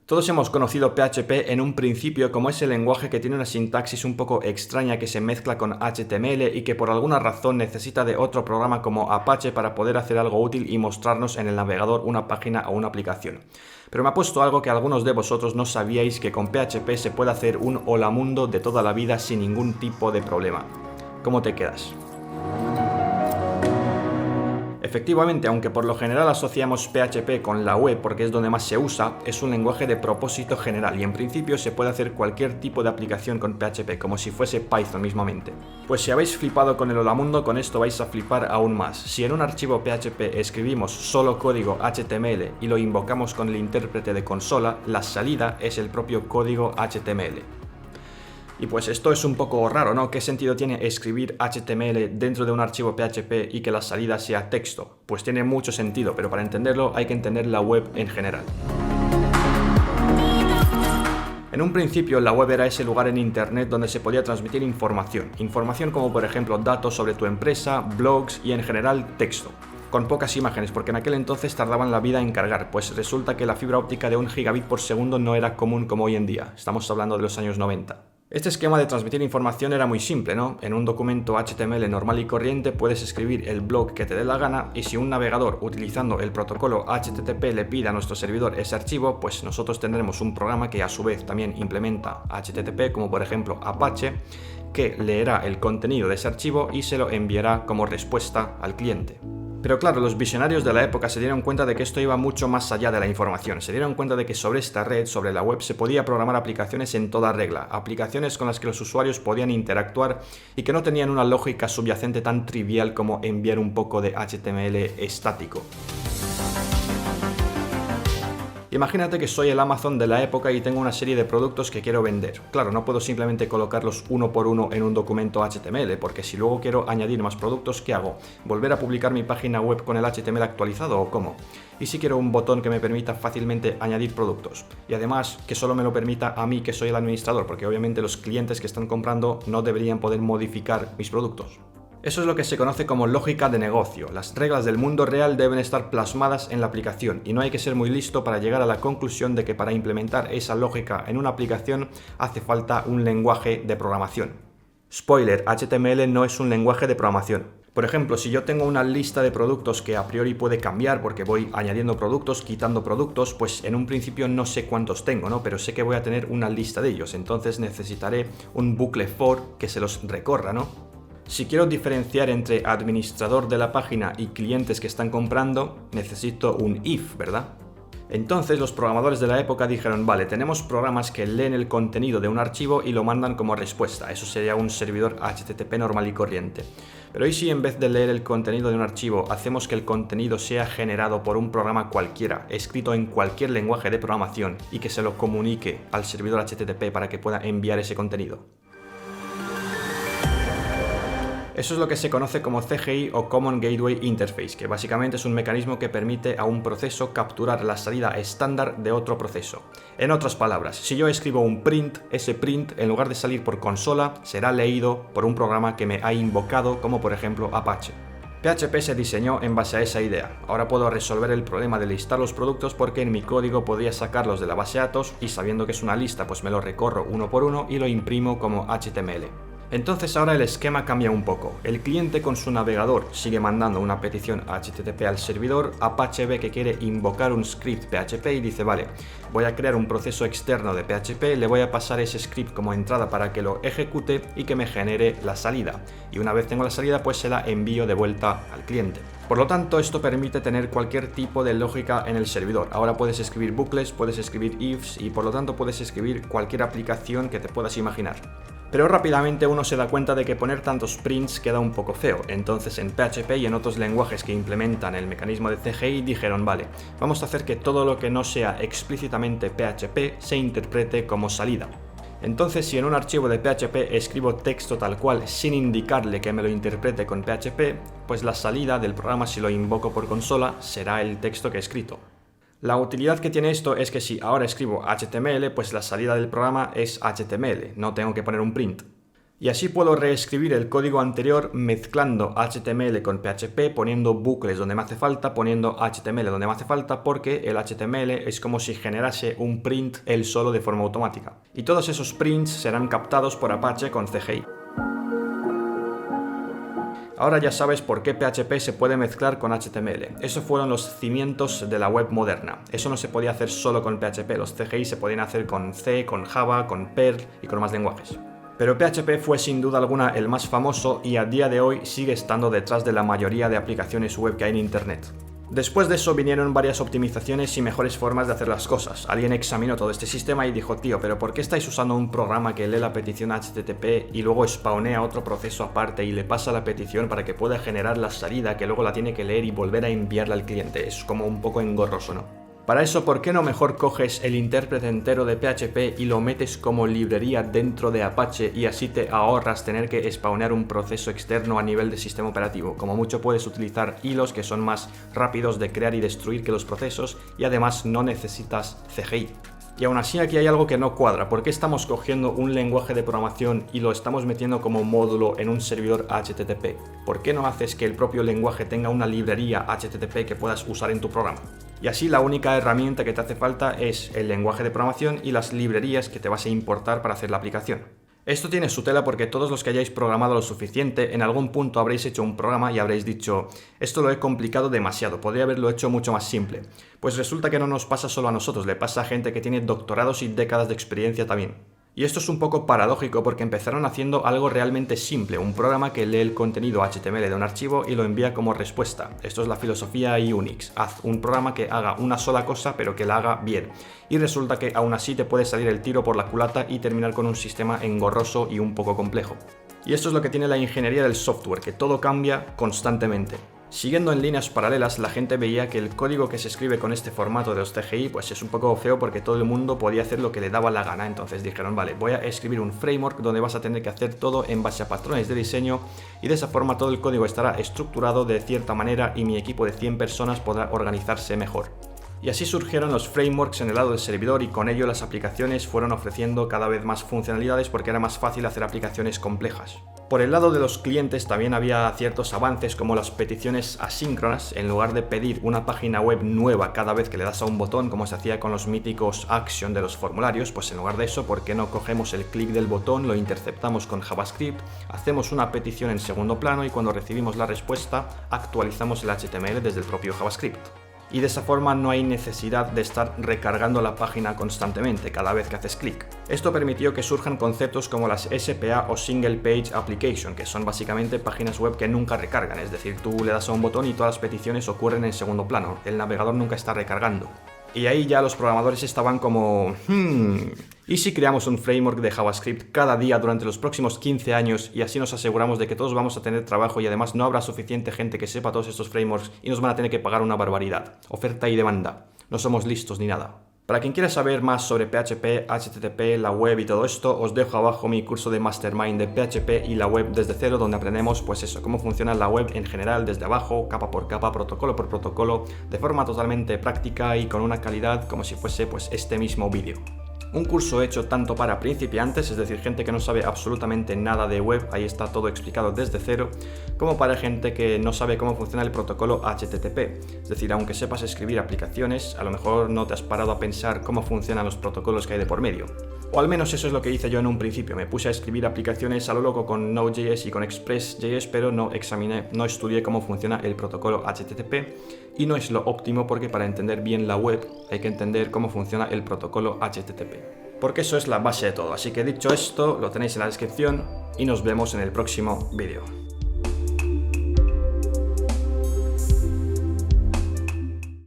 Todos hemos conocido PHP en un principio como ese lenguaje que tiene una sintaxis un poco extraña que se mezcla con HTML y que por alguna razón necesita de otro programa como Apache para poder hacer algo útil y mostrarnos en el navegador una página o una aplicación. Pero me ha puesto algo que algunos de vosotros no sabíais, que con PHP se puede hacer un hola mundo de toda la vida sin ningún tipo de problema. ¿Cómo te quedas? Efectivamente, aunque por lo general asociamos PHP con la web porque es donde más se usa, es un lenguaje de propósito general y en principio se puede hacer cualquier tipo de aplicación con PHP, como si fuese Python mismamente. Pues si habéis flipado con el holamundo, con esto vais a flipar aún más. Si en un archivo PHP escribimos solo código HTML y lo invocamos con el intérprete de consola, la salida es el propio código HTML. Y pues esto es un poco raro, ¿no? ¿Qué sentido tiene escribir HTML dentro de un archivo PHP y que la salida sea texto? Pues tiene mucho sentido, pero para entenderlo hay que entender la web en general. En un principio la web era ese lugar en internet donde se podía transmitir información como por ejemplo datos sobre tu empresa, blogs y en general texto. Con pocas imágenes, porque en aquel entonces tardaban la vida en cargar, pues resulta que la fibra óptica de 1 gigabit por segundo no era común como hoy en día, estamos hablando de los años 90. Este esquema de transmitir información era muy simple, ¿no? En un documento HTML normal y corriente puedes escribir el blog que te dé la gana y si un navegador utilizando el protocolo HTTP le pide a nuestro servidor ese archivo, pues nosotros tendremos un programa que a su vez también implementa HTTP, como por ejemplo Apache, que leerá el contenido de ese archivo y se lo enviará como respuesta al cliente. Pero claro, los visionarios de la época se dieron cuenta de que esto iba mucho más allá de la información. Se dieron cuenta de que sobre esta red, sobre la web, se podía programar aplicaciones en toda regla, aplicaciones con las que los usuarios podían interactuar y que no tenían una lógica subyacente tan trivial como enviar un poco de HTML estático. Imagínate que soy el Amazon de la época y tengo una serie de productos que quiero vender. Claro, no puedo simplemente colocarlos uno por uno en un documento HTML, porque si luego quiero añadir más productos, ¿qué hago? ¿Volver a publicar mi página web con el HTML actualizado o cómo? Y si quiero un botón que me permita fácilmente añadir productos. Y además, que solo me lo permita a mí, que soy el administrador, porque obviamente los clientes que están comprando no deberían poder modificar mis productos. Eso es lo que se conoce como lógica de negocio. Las reglas del mundo real deben estar plasmadas en la aplicación y no hay que ser muy listo para llegar a la conclusión de que para implementar esa lógica en una aplicación hace falta un lenguaje de programación. Spoiler, HTML no es un lenguaje de programación. Por ejemplo, si yo tengo una lista de productos que a priori puede cambiar porque voy añadiendo productos, quitando productos, pues en un principio no sé cuántos tengo, ¿no? Pero sé que voy a tener una lista de ellos, entonces necesitaré un bucle for que se los recorra, ¿no? Si quiero diferenciar entre administrador de la página y clientes que están comprando, necesito un if, ¿verdad? Entonces los programadores de la época dijeron, vale, tenemos programas que leen el contenido de un archivo y lo mandan como respuesta. Eso sería un servidor HTTP normal y corriente. Pero ¿y si en vez de leer el contenido de un archivo, hacemos que el contenido sea generado por un programa cualquiera, escrito en cualquier lenguaje de programación y que se lo comunique al servidor HTTP para que pueda enviar ese contenido? Eso es lo que se conoce como CGI o Common Gateway Interface, que básicamente es un mecanismo que permite a un proceso capturar la salida estándar de otro proceso. En otras palabras, si yo escribo un print, ese print, en lugar de salir por consola, será leído por un programa que me ha invocado, como por ejemplo Apache. PHP se diseñó en base a esa idea. Ahora puedo resolver el problema de listar los productos porque en mi código podría sacarlos de la base de datos y sabiendo que es una lista, pues me lo recorro uno por uno y lo imprimo como HTML. Entonces ahora el esquema cambia un poco. El cliente con su navegador sigue mandando una petición HTTP al servidor, Apache ve que quiere invocar un script PHP y dice, vale, voy a crear un proceso externo de PHP, le voy a pasar ese script como entrada para que lo ejecute y que me genere la salida. Y una vez tengo la salida, pues se la envío de vuelta al cliente. Por lo tanto, esto permite tener cualquier tipo de lógica en el servidor. Ahora puedes escribir bucles, puedes escribir ifs y por lo tanto puedes escribir cualquier aplicación que te puedas imaginar. Pero rápidamente uno se da cuenta de que poner tantos prints queda un poco feo, entonces en PHP y en otros lenguajes que implementan el mecanismo de CGI dijeron, vale, vamos a hacer que todo lo que no sea explícitamente PHP se interprete como salida. Entonces si en un archivo de PHP escribo texto tal cual sin indicarle que me lo interprete con PHP, pues la salida del programa si lo invoco por consola será el texto que he escrito. La utilidad que tiene esto es que si ahora escribo HTML, pues la salida del programa es HTML, no tengo que poner un print. Y así puedo reescribir el código anterior mezclando HTML con PHP, poniendo bucles donde me hace falta, poniendo HTML donde me hace falta, porque el HTML es como si generase un print él solo de forma automática. Y todos esos prints serán captados por Apache con CGI. Ahora ya sabes por qué PHP se puede mezclar con HTML. Esos fueron los cimientos de la web moderna. Eso no se podía hacer solo con PHP, los CGI se podían hacer con C, con Java, con Perl y con más lenguajes. Pero PHP fue sin duda alguna el más famoso y a día de hoy sigue estando detrás de la mayoría de aplicaciones web que hay en Internet. Después de eso vinieron varias optimizaciones y mejores formas de hacer las cosas. Alguien examinó todo este sistema y dijo, tío, pero ¿por qué estáis usando un programa que lee la petición HTTP y luego spawnea otro proceso aparte y le pasa la petición para que pueda generar la salida que luego la tiene que leer y volver a enviarla al cliente? Es como un poco engorroso, ¿no? Para eso, ¿por qué no mejor coges el intérprete entero de PHP y lo metes como librería dentro de Apache y así te ahorras tener que spawnear un proceso externo a nivel de sistema operativo? Como mucho puedes utilizar hilos que son más rápidos de crear y destruir que los procesos y además no necesitas CGI. Y aún así aquí hay algo que no cuadra. ¿Por qué estamos cogiendo un lenguaje de programación y lo estamos metiendo como módulo en un servidor HTTP? ¿Por qué no haces que el propio lenguaje tenga una librería HTTP que puedas usar en tu programa? Y así la única herramienta que te hace falta es el lenguaje de programación y las librerías que te vas a importar para hacer la aplicación. Esto tiene su tela porque todos los que hayáis programado lo suficiente, en algún punto habréis hecho un programa y habréis dicho, esto lo he complicado demasiado, podría haberlo hecho mucho más simple. Pues resulta que no nos pasa solo a nosotros, le pasa a gente que tiene doctorados y décadas de experiencia también. Y esto es un poco paradójico porque empezaron haciendo algo realmente simple, un programa que lee el contenido HTML de un archivo y lo envía como respuesta. Esto es la filosofía Unix. Haz un programa que haga una sola cosa pero que la haga bien. Y resulta que aún así te puede salir el tiro por la culata y terminar con un sistema engorroso y un poco complejo. Y esto es lo que tiene la ingeniería del software, que todo cambia constantemente. Siguiendo en líneas paralelas, la gente veía que el código que se escribe con este formato de los CGI pues es un poco feo porque todo el mundo podía hacer lo que le daba la gana. Entonces dijeron, vale, voy a escribir un framework donde vas a tener que hacer todo en base a patrones de diseño y de esa forma todo el código estará estructurado de cierta manera y mi equipo de 100 personas podrá organizarse mejor. Y así surgieron los frameworks en el lado del servidor y con ello las aplicaciones fueron ofreciendo cada vez más funcionalidades porque era más fácil hacer aplicaciones complejas. Por el lado de los clientes también había ciertos avances como las peticiones asíncronas. En lugar de pedir una página web nueva cada vez que le das a un botón como se hacía con los míticos action de los formularios, pues en lugar de eso, ¿por qué no cogemos el clic del botón, lo interceptamos con JavaScript, hacemos una petición en segundo plano y cuando recibimos la respuesta actualizamos el HTML desde el propio JavaScript? Y de esa forma no hay necesidad de estar recargando la página constantemente cada vez que haces clic. Esto permitió que surjan conceptos como las SPA o Single Page Application, que son básicamente páginas web que nunca recargan, es decir, tú le das a un botón y todas las peticiones ocurren en segundo plano, el navegador nunca está recargando. Y ahí ya los programadores estaban como, ¿y si creamos un framework de JavaScript cada día durante los próximos 15 años y así nos aseguramos de que todos vamos a tener trabajo y además no habrá suficiente gente que sepa todos estos frameworks y nos van a tener que pagar una barbaridad? Oferta y demanda. No somos listos ni nada. Para quien quiera saber más sobre PHP, HTTP, la web y todo esto, os dejo abajo mi curso de Mastermind de PHP y la web desde cero, donde aprendemos pues eso, cómo funciona la web en general desde abajo, capa por capa, protocolo por protocolo, de forma totalmente práctica y con una calidad como si fuese pues este mismo vídeo. Un curso hecho tanto para principiantes, es decir, gente que no sabe absolutamente nada de web, ahí está todo explicado desde cero, como para gente que no sabe cómo funciona el protocolo HTTP. Es decir, aunque sepas escribir aplicaciones, a lo mejor no te has parado a pensar cómo funcionan los protocolos que hay de por medio. O al menos eso es lo que hice yo en un principio, me puse a escribir aplicaciones a lo loco con Node.js y con Express.js, pero no estudié cómo funciona el protocolo HTTP y no es lo óptimo porque para entender bien la web hay que entender cómo funciona el protocolo HTTP. Porque eso es la base de todo, así que dicho esto, lo tenéis en la descripción y nos vemos en el próximo vídeo.